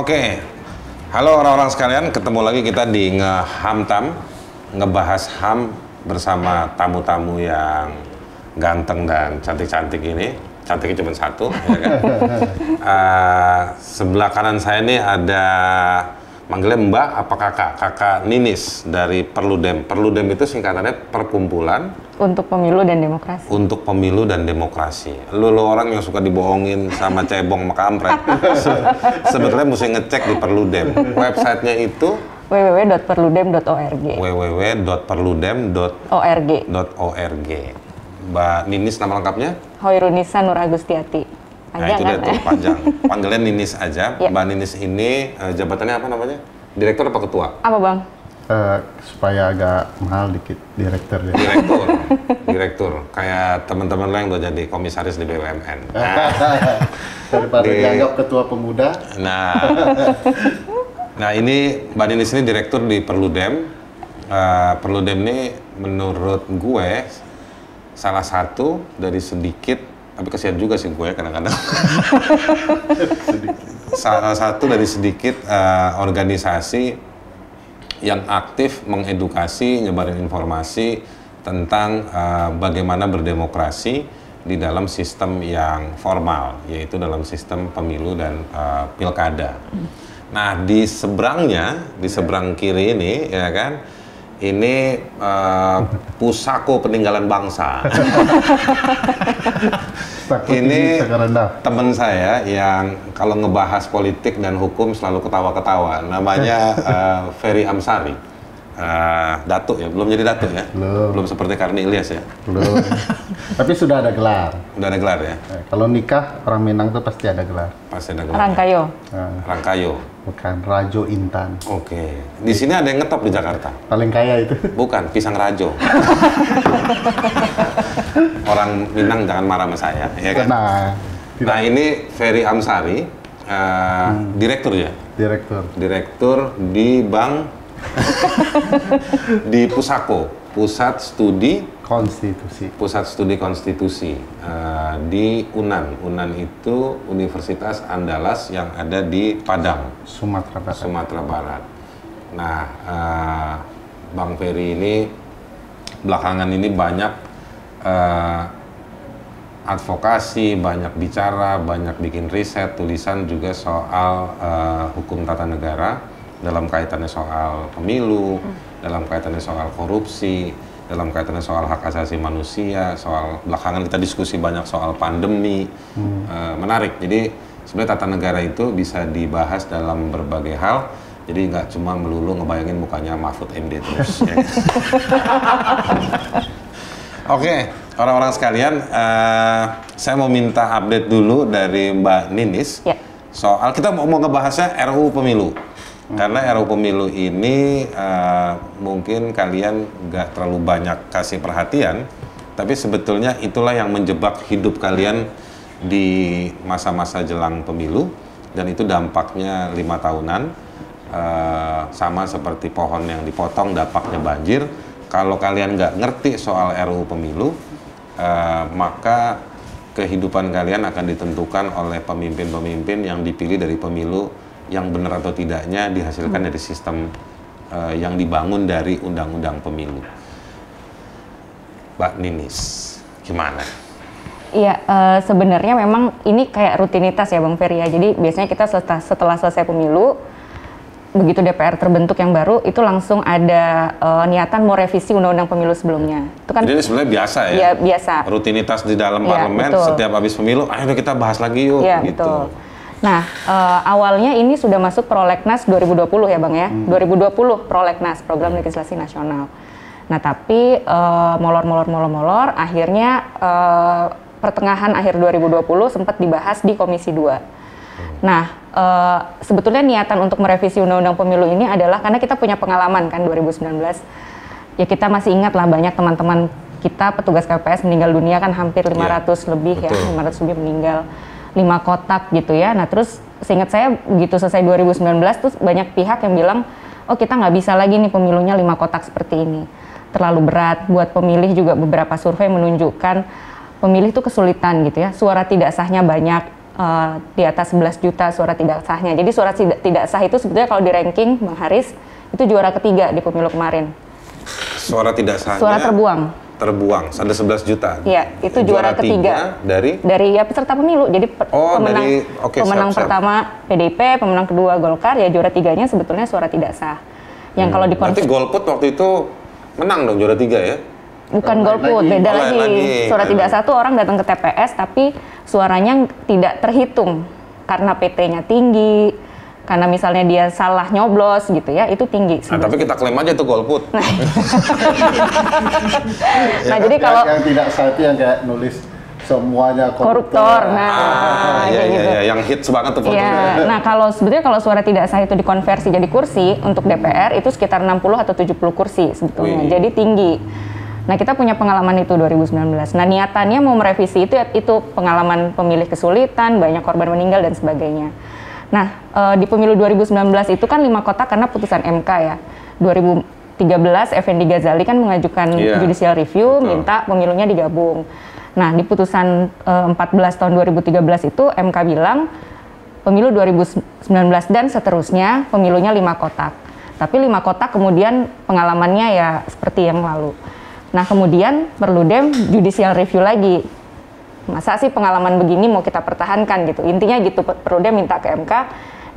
Oke, halo orang-orang sekalian, ketemu lagi kita di Ngehamtam, ngebahas HAM bersama tamu-tamu yang ganteng dan cantik-cantik ini. Cantiknya cuma satu, ya kan? Sebelah kanan saya ini ada manggilnya Mbak apa Kakak? Kakak Ninis dari Perludem. Perludem itu singkatannya Perkumpulan untuk Pemilu dan Demokrasi. Untuk Pemilu dan Demokrasi. Lu orang yang suka dibohongin sama cebong sama kampret. Sebetulnya mesti ngecek di Perludem. Websitenya itu www.perludem.org. www.perludem.org. Mbak Ninis nama lengkapnya? Hoirunisa Nur Agustiati. Nah itu dia tuh panjang. Panggilnya Ninis aja. Ya. Mbak Ninis ini jabatannya apa namanya? Direktur apa ketua? Apa Bang? Supaya agak mahal dikit, direktur ya. Direktur. Kayak teman-teman lo yang udah jadi komisaris di BUMN. Daripada dianggap ketua pemuda. Nah ini Mbak Ninis ini direktur di Perludem. Perludem ini menurut gue salah satu dari sedikit, tapi kesian juga sih gue kadang-kadang. Salah satu dari sedikit organisasi yang aktif mengedukasi, nyebarin informasi tentang bagaimana berdemokrasi di dalam sistem yang formal, yaitu dalam sistem pemilu dan pilkada. Nah, di seberangnya, di seberang kiri ini, ya kan, ini pusako peninggalan bangsa. Ini teman saya yang kalau ngebahas politik dan hukum selalu ketawa-ketawa. Namanya Ferry Amsari. Datuk ya, belum jadi datuk ya? Belum seperti Karni Ilyas ya? Belum. Tapi sudah ada gelar. Udah ada gelar ya? Kalau nikah orang Minang tuh pasti ada gelar. Pasti ada gelar. Rangkayo. Rangkayo. Bukan, Rajo Intan. Oke. Di sini ada yang ngetop di Jakarta. Paling kaya itu. Bukan, Pisang Rajo. Orang Minang jangan marah sama saya, ya kan? Nah ini Ferry Amsari, direktur ya? Direktur di Bank di Pusako, Pusat Studi Konstitusi di UNAN. UNAN itu Universitas Andalas yang ada di Padang, Sumatera Barat. Nah, Bang Ferry ini belakangan ini banyak advokasi, banyak bicara, banyak bikin riset, tulisan juga soal hukum tata negara dalam kaitannya soal pemilu, dalam kaitannya soal korupsi, dalam kaitannya soal hak asasi manusia, soal belakangan kita diskusi banyak soal pandemi. Menarik. Jadi sebenarnya tata negara itu bisa dibahas dalam berbagai hal. Jadi nggak cuma melulu ngebayangin mukanya Mahfud MD terus. Ya. Oke, orang-orang sekalian, saya mau minta update dulu dari Mbak Ninis soal kita mau ngebahasnya RUU Pemilu. Karena RUU Pemilu ini mungkin kalian nggak terlalu banyak kasih perhatian, tapi sebetulnya itulah yang menjebak hidup kalian di masa-masa jelang pemilu, dan itu dampaknya 5 tahunan. Sama seperti pohon yang dipotong dampaknya banjir. Kalau kalian nggak ngerti soal RUU Pemilu, maka kehidupan kalian akan ditentukan oleh pemimpin-pemimpin yang dipilih dari pemilu yang benar atau tidaknya dihasilkan dari sistem yang dibangun dari undang-undang pemilu. Mbak Ninis, gimana? Iya, sebenarnya memang ini kayak rutinitas ya Bang Ferry ya. Jadi biasanya kita setelah selesai pemilu, begitu DPR terbentuk yang baru, itu langsung ada niatan mau revisi undang-undang pemilu sebelumnya. Itu kan. Jadi ini sebenarnya biasa ya? Iya, biasa. Rutinitas di dalam parlemen, betul. Setiap habis pemilu, ayo kita bahas lagi yuk. Iya, gitu. Betul. Nah, awalnya ini sudah masuk Prolegnas 2020 ya Bang ya. 2020 Prolegnas, Program Legislasi Nasional. Nah, tapi molor, akhirnya pertengahan akhir 2020 sempat dibahas di Komisi 2. Nah, sebetulnya niatan untuk merevisi Undang-Undang Pemilu ini adalah karena kita punya pengalaman kan 2019. Ya kita masih ingat lah banyak teman-teman kita petugas KPPS meninggal dunia kan hampir 500 lebih ya, 500 lebih meninggal. 5 kotak gitu ya. Nah terus seingat saya begitu selesai 2019 terus banyak pihak yang bilang, oh kita nggak bisa lagi nih pemilunya 5 kotak seperti ini. Terlalu berat buat pemilih, juga beberapa survei menunjukkan pemilih itu kesulitan gitu ya. Suara tidak sahnya banyak, di atas 11 juta suara tidak sahnya. Jadi suara tidak sah itu sebetulnya kalau di ranking Bang Haris itu juara ketiga di pemilu kemarin. Suara tidak sahnya? Suara terbuang. Terbuang, ada 11 juta? Iya, itu juara ketiga. Dari ya peserta pemilu. Jadi pemenang pertama PDIP, pemenang kedua Golkar, ya juara tiganya sebetulnya suara tidak sah. Yang kalau di Berarti golput waktu itu menang dong juara 3 ya? Bukan golput, beda lagi. Suara tidak sah tuh orang datang ke TPS tapi suaranya tidak terhitung karena PT-nya tinggi, karena misalnya dia salah nyoblos gitu ya, itu tinggi. Nah, tapi kita klaim aja itu golput. Nah, jadi kalau yang tidak sah itu yang kayak nulis semuanya koruptor. Nah, gitu. Yang hits banget tuh fotonya. Nah, sebetulnya kalau suara tidak sah itu dikonversi jadi kursi untuk DPR itu sekitar 60 atau 70 kursi sebetulnya. Jadi tinggi. Nah, kita punya pengalaman itu 2019. Nah, niatannya mau merevisi itu pengalaman pemilih kesulitan, banyak korban meninggal dan sebagainya. Nah, di pemilu 2019 itu kan 5 kotak karena putusan MK ya. 2013 Effendi Ghazali kan mengajukan judicial review, minta pemilunya digabung. Nah, di putusan 14 tahun 2013 itu MK bilang pemilu 2019 dan seterusnya pemilunya 5 kotak. Tapi 5 kotak kemudian pengalamannya ya seperti yang lalu. Nah, kemudian Perludem judicial review lagi. Masa sih pengalaman begini mau kita pertahankan gitu. Intinya gitu, Perludem minta ke MK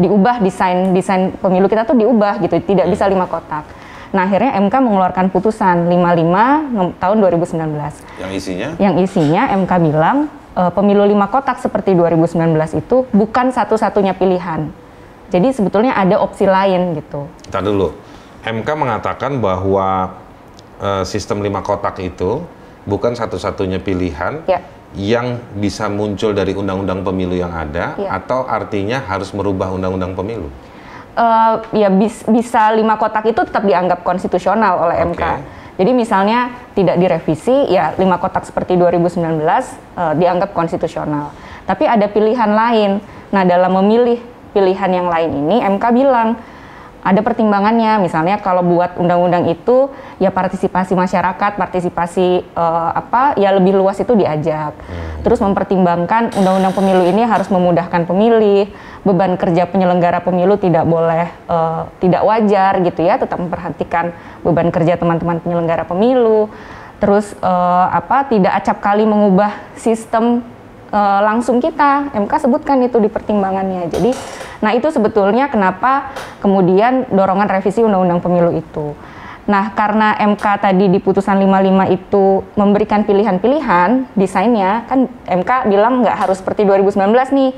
diubah desain pemilu kita tuh diubah gitu, tidak bisa 5 kotak. Nah, akhirnya MK mengeluarkan putusan 55 tahun 2019. Yang isinya MK bilang pemilu 5 kotak seperti 2019 itu bukan satu-satunya pilihan. Jadi sebetulnya ada opsi lain gitu. Ntar dulu, MK mengatakan bahwa sistem 5 kotak itu bukan satu-satunya pilihan yang bisa muncul dari undang-undang pemilu yang ada, atau artinya harus merubah undang-undang pemilu? Bisa 5 kotak itu tetap dianggap konstitusional oleh MK. Jadi misalnya tidak direvisi, ya 5 kotak seperti 2019 dianggap konstitusional. Tapi ada pilihan lain. Nah, dalam memilih pilihan yang lain ini, MK bilang ada pertimbangannya. Misalnya kalau buat undang-undang itu ya partisipasi masyarakat, partisipasi ya lebih luas itu diajak. Terus mempertimbangkan undang-undang pemilu ini harus memudahkan pemilih, beban kerja penyelenggara pemilu tidak boleh tidak wajar gitu ya, tetap memperhatikan beban kerja teman-teman penyelenggara pemilu. Terus tidak acap kali mengubah sistem langsung kita, MK sebutkan itu di pertimbangannya. Jadi, nah itu sebetulnya kenapa kemudian dorongan revisi Undang-Undang Pemilu itu. Nah, karena MK tadi di putusan 55 itu memberikan pilihan-pilihan desainnya, kan MK bilang nggak harus seperti 2019 nih,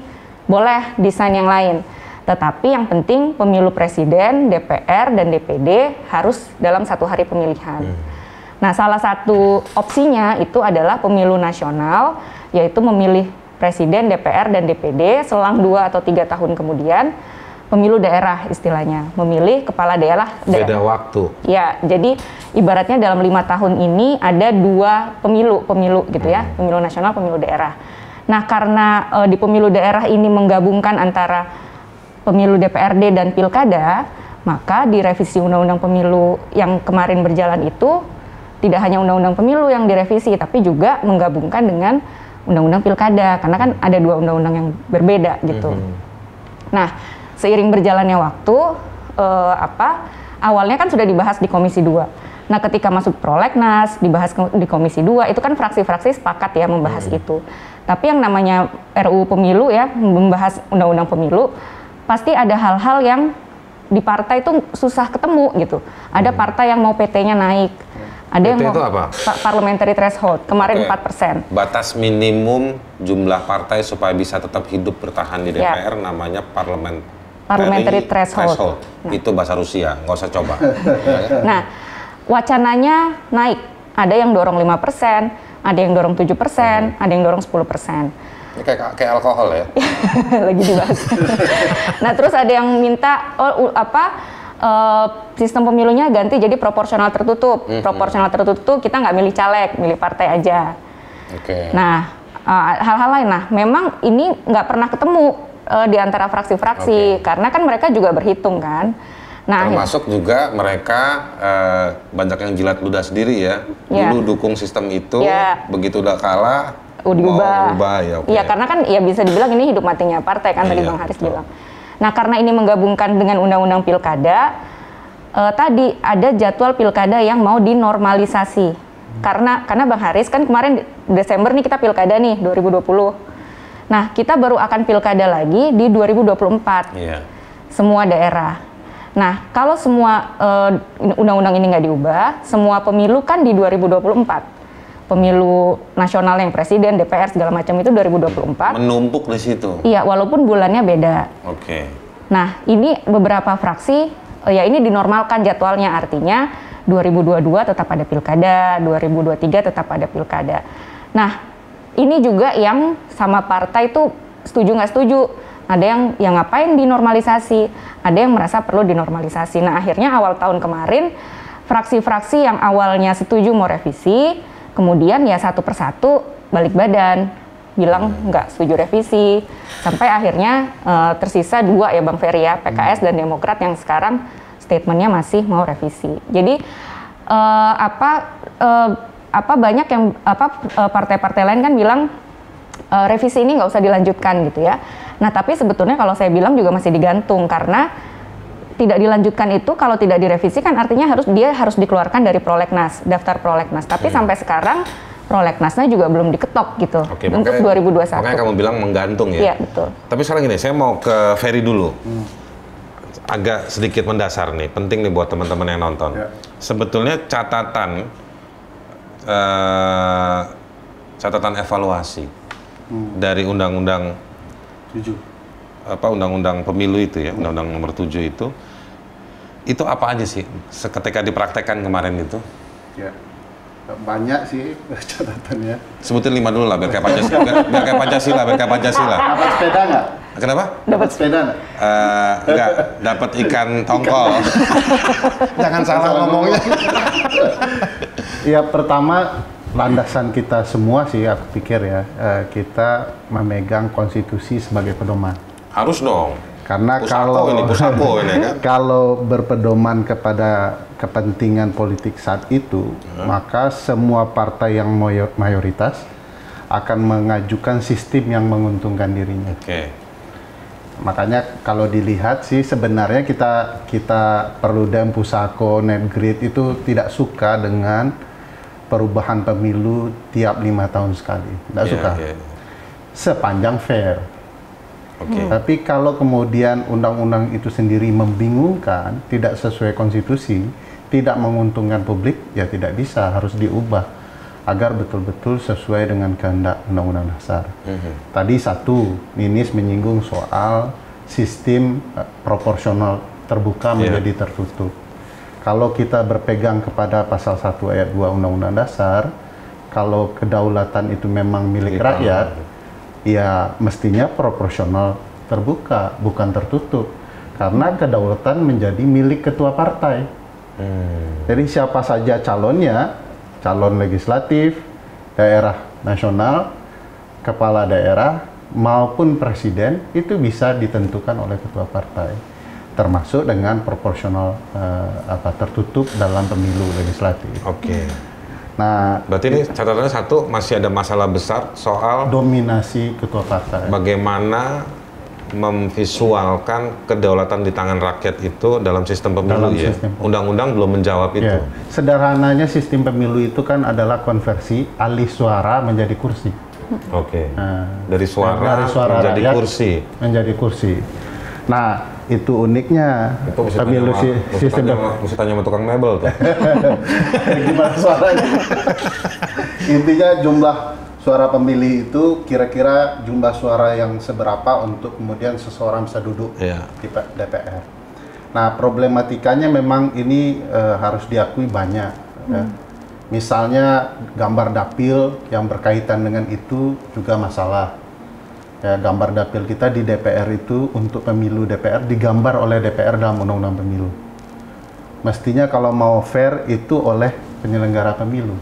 boleh desain yang lain. Tetapi yang penting pemilu presiden, DPR, dan DPD harus dalam 1 hari pemilihan. Nah, salah satu opsinya itu adalah pemilu nasional, yaitu memilih presiden, DPR, dan DPD selang 2 atau 3 tahun kemudian, pemilu daerah istilahnya, memilih kepala daerah. Beda waktu. Ya, jadi ibaratnya dalam 5 tahun ini ada 2 pemilu gitu ya, pemilu nasional, pemilu daerah. Nah, karena di pemilu daerah ini menggabungkan antara pemilu DPRD dan pilkada, maka di revisi Undang-Undang Pemilu yang kemarin berjalan itu tidak hanya Undang-Undang Pemilu yang direvisi, tapi juga menggabungkan dengan Undang-Undang Pilkada, karena kan ada 2 undang-undang yang berbeda gitu. Nah, seiring berjalannya waktu, awalnya kan sudah dibahas di Komisi 2. Nah, ketika masuk prolegnas, dibahas di Komisi 2, itu kan fraksi-fraksi sepakat ya membahas itu. Tapi yang namanya RUU Pemilu ya, membahas Undang-Undang Pemilu, pasti ada hal-hal yang di partai itu susah ketemu gitu. Ada partai yang mau PT-nya naik. Ada yang mau parliamentary threshold, kemarin 4%. Batas minimum jumlah partai supaya bisa tetap hidup bertahan di DPR namanya parliamentary threshold. Nah. Itu bahasa Rusia, nggak usah coba. Nah, wacananya naik. Ada yang dorong 5%, ada yang dorong 7%, ada yang dorong 10%. Ini kayak alkohol ya? Lagi dibahas. Nah, terus ada yang minta sistem pemilunya ganti jadi proporsional tertutup. Proporsional tertutup kita nggak milih caleg, milih partai aja. Nah, hal-hal lain. Nah, memang ini nggak pernah ketemu di antara fraksi-fraksi, karena kan mereka juga berhitung kan. Nah, termasuk juga mereka banyak yang jilat ludah sendiri ya. Dulu dukung sistem itu, begitu udah kalah diubah. Ya, Iya, karena kan ya bisa dibilang ini hidup matinya partai kan tadi Bang Haris bilang. Nah, karena ini menggabungkan dengan undang-undang pilkada, tadi ada jadwal pilkada yang mau dinormalisasi. Karena Bang Haris kan kemarin Desember nih kita pilkada nih 2020. Nah, kita baru akan pilkada lagi di 2024. Iya. Semua daerah. Nah, kalau semua undang-undang ini nggak diubah, semua pemilu kan di 2024. Pemilu nasional yang presiden, DPR segala macam itu 2024. Menumpuk di situ. Iya, walaupun bulannya beda. Oke. Nah, ini beberapa fraksi ya ini dinormalkan jadwalnya, artinya 2022 tetap ada pilkada, 2023 tetap ada pilkada. Nah, ini juga yang sama partai itu setuju nggak setuju. Ada yang ngapain dinormalisasi, ada yang merasa perlu dinormalisasi. Nah, akhirnya awal tahun kemarin fraksi-fraksi yang awalnya setuju mau revisi, kemudian ya satu persatu balik badan, bilang nggak setuju revisi, sampai akhirnya tersisa dua ya Bang Ferry ya, PKS dan Demokrat yang sekarang statementnya masih mau revisi. Jadi banyak yang partai-partai lain kan bilang revisi ini nggak usah dilanjutkan gitu ya. Nah, tapi sebetulnya kalau saya bilang juga masih digantung, karena tidak dilanjutkan itu kalau tidak direvisi kan artinya dia harus dikeluarkan dari prolegnas, daftar prolegnas. Tapi sampai sekarang prolegnasnya juga belum diketok gitu. Oke, untuk 2021. Makanya kamu bilang menggantung ya? Iya, betul. Tapi sekarang gini, saya mau ke Ferry dulu. Agak sedikit mendasar nih, penting nih buat teman-teman yang nonton. Ya. Sebetulnya catatan evaluasi dari undang-undang undang-undang pemilu itu ya, undang-undang nomor 7 itu apa aja sih ketika dipraktekkan kemarin itu? Ya, banyak sih catatannya. Sebutin 5 dulu lah, biar kayak Pancasila. Dapat sepeda nggak? Kenapa? Dapat sepeda nggak? Enggak, dapat ikan tongkol. Jangan salah ngomongnya. Ya, pertama landasan kita semua sih, aku pikir ya, kita memegang konstitusi sebagai pedoman. Harus dong. Karena pusako ini kan? Kalau berpedoman kepada kepentingan politik saat itu, maka semua partai yang mayoritas akan mengajukan sistem yang menguntungkan dirinya. Oke. Makanya kalau dilihat sih sebenarnya kita Perludem, Pusako, Netgrid itu tidak suka dengan perubahan pemilu tiap 5 tahun sekali. Tidak suka. Sepanjang fair. Tapi kalau kemudian undang-undang itu sendiri membingungkan, tidak sesuai konstitusi, tidak menguntungkan publik, ya tidak bisa, harus diubah agar betul-betul sesuai dengan kehendak undang-undang dasar. Tadi Ninis menyinggung soal sistem proporsional terbuka menjadi tertutup. Kalau kita berpegang kepada pasal 1 ayat 2 Undang-Undang Dasar, kalau kedaulatan itu memang milik rakyat, ya mestinya proporsional terbuka, bukan tertutup. Karena kedaulatan menjadi milik ketua partai. Jadi siapa saja calonnya, calon legislatif, daerah nasional, kepala daerah, maupun presiden, itu bisa ditentukan oleh ketua partai. Termasuk dengan proporsional tertutup dalam pemilu legislatif. Oke. Nah, berarti ini catatannya satu, masih ada masalah besar soal dominasi ketua partai. Bagaimana memvisualkan kedaulatan di tangan rakyat itu dalam sistem pemilu ya. Undang-undang belum menjawab itu. Sederhananya sistem pemilu itu kan adalah konversi alih suara menjadi kursi. Oke. Dari suara menjadi kursi. Menjadi kursi. Nah, itu uniknya pemilu sistem. Mesti tanya sama tukang mebel tuh. Gimana suaranya? Intinya jumlah suara pemilih itu kira-kira jumlah suara yang seberapa untuk kemudian seseorang bisa duduk di DPR. Nah, problematikanya memang ini harus diakui banyak. Ya. Misalnya gambar dapil yang berkaitan dengan itu juga masalah. Ya, gambar dapil kita di DPR itu untuk pemilu DPR digambar oleh DPR dalam undang-undang pemilu. Mestinya kalau mau fair itu oleh penyelenggara pemilu.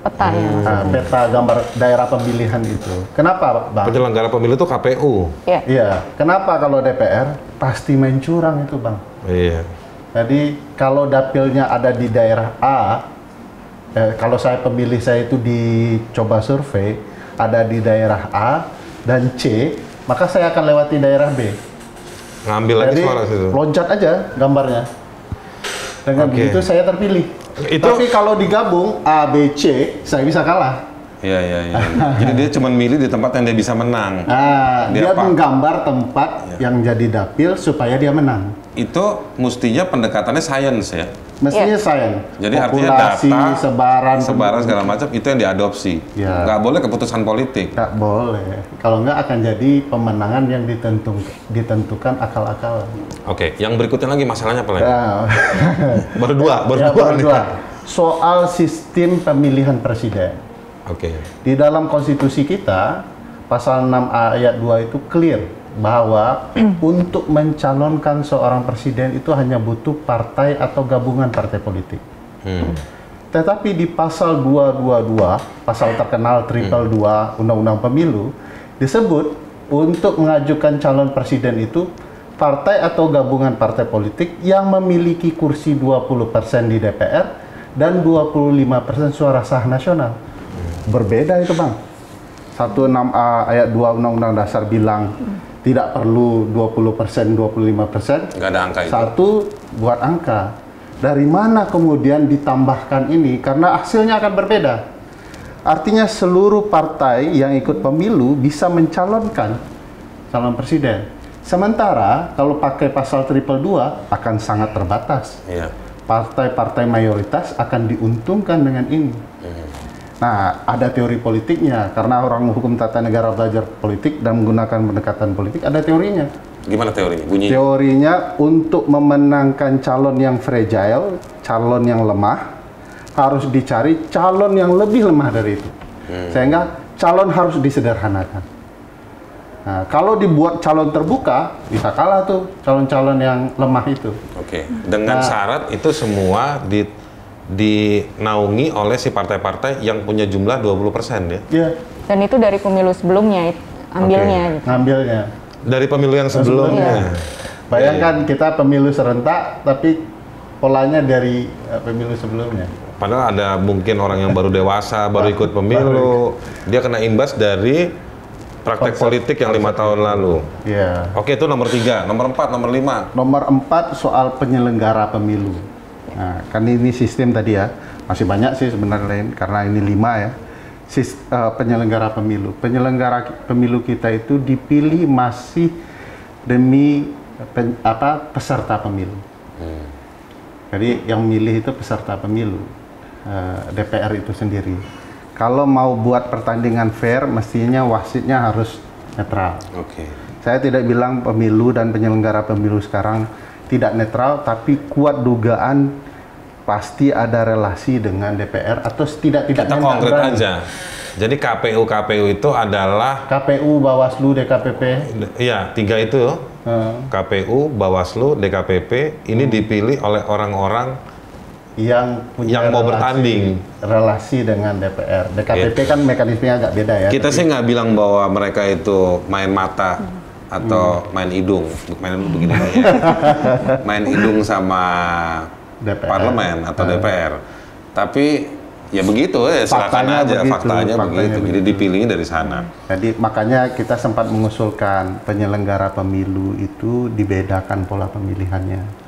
Peta ya. Peta gambar daerah pemilihan itu. Kenapa, Bang? Penyelenggara pemilu itu KPU. Iya. Kenapa kalau DPR pasti main curang itu, Bang? Iya. Jadi kalau dapilnya ada di daerah A, kalau pemilih saya itu dicoba survei, ada di daerah A dan C, maka saya akan lewati daerah B. Ngambil lagi Jadi, suara situ. loncat aja gambarnya. Dengan begitu saya terpilih. Tapi kalau digabung A, B, C, saya bisa kalah. Iya. Jadi dia cuma milih di tempat yang dia bisa menang. Dia menggambar tempat yang jadi dapil supaya dia menang. Itu mestinya pendekatannya sains ya. Mestinya sains. Jadi populasi, artinya data, sebaran segala macam itu yang diadopsi. Ya. Nggak boleh keputusan politik. Nggak boleh. Kalau nggak akan jadi pemenangan yang ditentukan akal-akalan. Oke, yang berikutnya lagi masalahnya apa lagi? Nah, Baru dua nih. Soal sistem pemilihan presiden. Oke. Di dalam konstitusi kita, pasal 6A ayat 2 itu clear bahwa untuk mencalonkan seorang presiden itu hanya butuh partai atau gabungan partai politik. Tetapi di pasal 222, pasal terkenal triple 2 Undang-Undang Pemilu, disebut untuk mengajukan calon presiden itu partai atau gabungan partai politik yang memiliki kursi 20% di DPR dan 25% suara sah nasional. Berbeda itu Bang. 16A ayat 2 Undang-Undang Dasar bilang tidak perlu 20%, 25%. Nggak ada angka itu. Satu buat angka. Dari mana kemudian ditambahkan ini? Karena hasilnya akan berbeda. Artinya seluruh partai yang ikut pemilu bisa mencalonkan calon presiden. Sementara kalau pakai pasal triple 2 akan sangat terbatas. Iya. Partai-partai mayoritas akan diuntungkan dengan ini. Nah, ada teori politiknya, karena orang hukum tata negara belajar politik dan menggunakan pendekatan politik, ada teorinya. Gimana teorinya? Bunyi? Teorinya untuk memenangkan calon yang fragile, calon yang lemah, harus dicari calon yang lebih lemah dari itu. Sehingga calon harus disederhanakan. Nah, kalau dibuat calon terbuka, bisa kalah tuh calon-calon yang lemah itu. Oke. Dengan syarat itu semua dinaungi oleh si partai-partai yang punya jumlah 20% ya? Iya. Dan itu dari pemilu sebelumnya ambilnya. Okay. Gitu. Ngambilnya. Dari pemilu yang sebelumnya. Bayangkan kita pemilu serentak, tapi polanya dari pemilu sebelumnya. Padahal ada mungkin orang yang baru dewasa, baru ikut pemilu, dia kena imbas dari praktek politik yang 5 tahun lalu. Iya. Oke, itu nomor 3, nomor 4, nomor 5. Nomor 4 soal penyelenggara pemilu. Nah, kan ini sistem tadi ya, masih banyak sih sebenarnya lain, karena ini 5 ya. Penyelenggara pemilu. Penyelenggara pemilu kita itu dipilih masih demi peserta pemilu. Jadi yang milih itu peserta pemilu, DPR itu sendiri. Kalau mau buat pertandingan fair, mestinya wasitnya harus netral. Oke. Saya tidak bilang pemilu dan penyelenggara pemilu sekarang tidak netral, tapi kuat dugaan pasti ada relasi dengan DPR atau tidak-tidaknya. Kita konkret aja. Jadi KPU itu adalah KPU, Bawaslu, DKPP. Iya, 3 itu. KPU, Bawaslu, DKPP ini dipilih oleh orang-orang yang mau bertanding relasi dengan DPR. DKPP kan mekanismenya agak beda ya. Kita sih nggak bilang bahwa mereka itu main mata atau main hidung begini ya. Main hidung sama DPR, parlemen atau DPR. Tapi ya begitu ya, silakan aja, faktanya begitu. Jadi dipilihnya dari sana. Jadi makanya kita sempat mengusulkan penyelenggara pemilu itu dibedakan pola pemilihannya.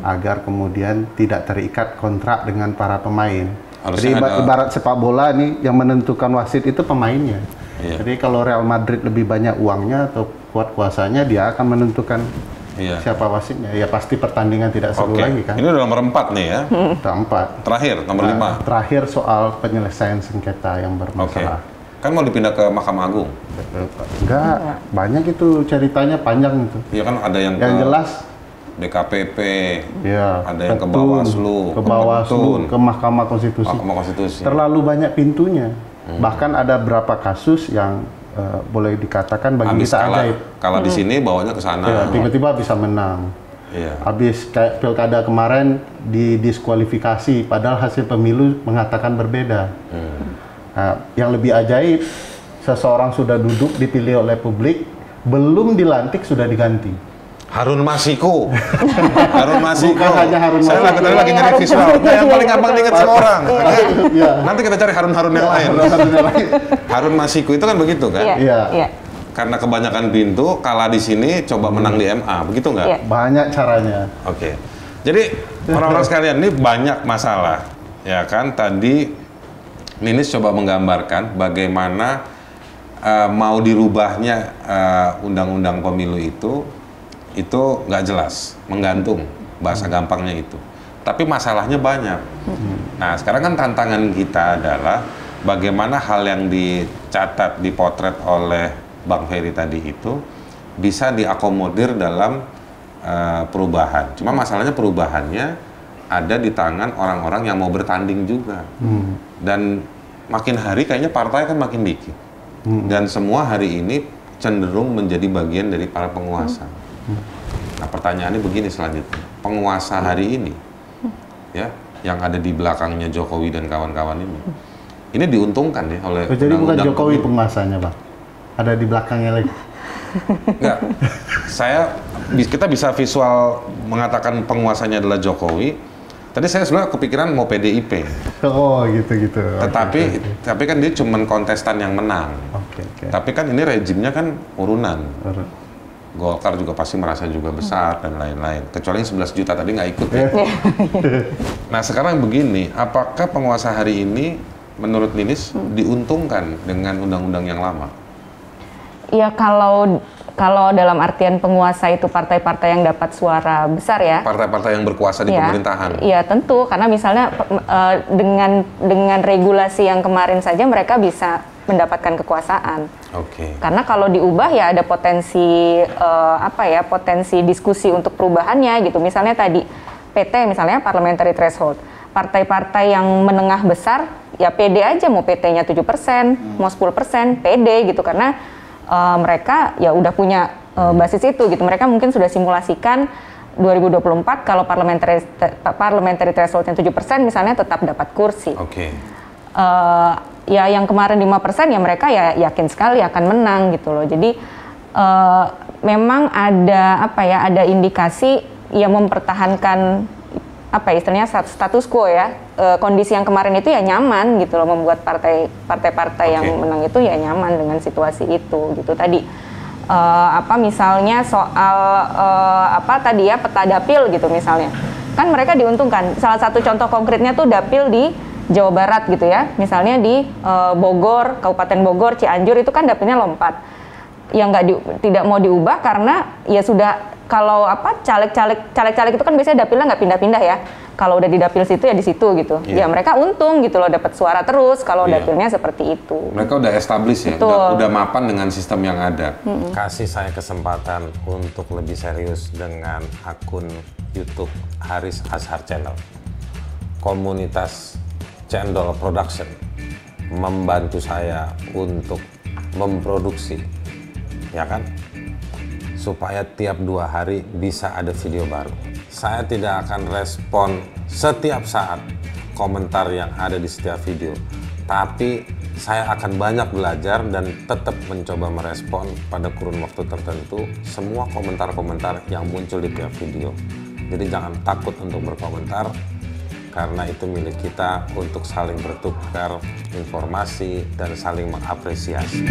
Agar kemudian tidak terikat kontrak dengan para pemain. Jadi ibarat sepak bola nih, yang menentukan wasit itu pemainnya. Jadi kalau Real Madrid lebih banyak uangnya atau kuat kuasanya, dia akan menentukan siapa wasitnya. Ya pasti pertandingan tidak seru lagi kan. Ini udah nomor 4 nih ya. Nomor 4. Terakhir, nomor 5. Terakhir soal penyelesaian sengketa yang bermasalah. Kan mau dipindah ke Mahkamah Agung? Enggak, banyak itu ceritanya, panjang itu. Iya kan ada yang jelas DKPP, ada yang ke Bawaslu, ke Mahkamah Konstitusi. Terlalu banyak pintunya. Bahkan ada beberapa kasus yang boleh dikatakan bagi kita ajaib. Kalau di sini bawanya ke sana. Tiba-tiba bisa menang. Habis kayak pilkada kemarin didiskualifikasi, padahal hasil pemilu mengatakan berbeda. Nah, yang lebih ajaib, seseorang sudah duduk dipilih oleh publik, belum dilantik sudah diganti. Harun Masiku. Harun Masiku. Bukan hanya Harun Saya Masiku. tadi lagi nyari visual. Nah, yang paling gampang diingat semua orang. Oke? Iya. Nanti kita cari Harun yang lain. Harun Masiku itu kan begitu kan? Iya. Iya. Karena kebanyakan pintu, kalah di sini, coba menang di MA, begitu nggak? Iya. Banyak caranya. Oke. Jadi orang-orang sekalian ini banyak masalah, ya kan? Tadi Ninis coba menggambarkan bagaimana mau dirubahnya undang-undang pemilu itu nggak jelas, menggantung bahasa gampangnya itu. Tapi masalahnya banyak. Nah, sekarang kan tantangan kita adalah bagaimana hal yang dicatat, dipotret oleh Bang Ferry tadi itu bisa diakomodir dalam perubahan. Cuma masalahnya perubahannya ada di tangan orang-orang yang mau bertanding juga. Dan makin hari kayaknya partai kan makin dikit. Dan semua hari ini cenderung menjadi bagian dari para penguasa. Nah, pertanyaannya begini selanjutnya. Penguasa hari ini, ya, yang ada di belakangnya Jokowi dan kawan-kawan ini diuntungkan ya oleh Jadi bukan undang-undang Jokowi pemilu. penguasanya, Bang. Ada di belakangnya lagi. Enggak. Kita bisa visual mengatakan penguasanya adalah Jokowi. Tadi saya sebenarnya kepikiran mau PDIP. Oh, gitu-gitu. Tetapi tapi kan dia cuma kontestan yang menang. Oke. Tapi kan ini rejimnya kan urunan. Golkar juga pasti merasa juga besar dan lain-lain. Kecuali yang 11 juta tadi nggak ikut ya. Nah, sekarang begini, apakah penguasa hari ini menurut Ninis diuntungkan dengan undang-undang yang lama? Ya kalau dalam artian penguasa itu partai-partai yang dapat suara besar ya. Partai-partai yang berkuasa di pemerintahan. Iya tentu, karena misalnya dengan regulasi yang kemarin saja mereka bisa mendapatkan kekuasaan. Oke. Karena kalau diubah ya ada potensi potensi diskusi untuk perubahannya gitu. Misalnya tadi PT misalnya parliamentary threshold. Partai-partai yang menengah besar ya pede aja mau PT-nya 7%, mau 10%, pede gitu karena mereka ya udah punya basis itu gitu. Mereka mungkin sudah simulasikan 2024 kalau parliamentary threshold-nya 7% misalnya tetap dapat kursi. Oke. Ya yang kemarin 5% ya mereka ya yakin sekali akan menang gitu loh. Jadi memang ada indikasi yang mempertahankan istilahnya status quo ya. Kondisi yang kemarin itu ya nyaman gitu loh, membuat partai-partai yang menang itu ya nyaman dengan situasi itu gitu. Tadi misalnya soal peta dapil gitu misalnya. Kan mereka diuntungkan. Salah satu contoh konkretnya tuh dapil di Jawa Barat gitu ya. Misalnya di Bogor, Kabupaten Bogor, Cianjur itu kan dapilnya lompat. Yang tidak mau diubah karena ya sudah kalau caleg-caleg itu kan biasanya dapilnya nggak pindah-pindah ya. Kalau udah di dapil situ ya di situ gitu. Ya mereka untung gitu loh dapat suara terus kalau dapilnya seperti itu. Mereka udah establish ya, udah mapan dengan sistem yang ada. Kasih saya kesempatan untuk lebih serius dengan akun YouTube Haris Azhar Channel. Komunitas Cendol Production membantu saya untuk memproduksi, ya kan? Supaya tiap 2 hari bisa ada video baru. Saya tidak akan respon setiap saat komentar yang ada di setiap video. Tapi saya akan banyak belajar dan tetap mencoba merespon pada kurun waktu tertentu semua komentar-komentar yang muncul di tiap video. Jadi jangan takut untuk berkomentar, karena itu milik kita untuk saling bertukar informasi dan saling mengapresiasi.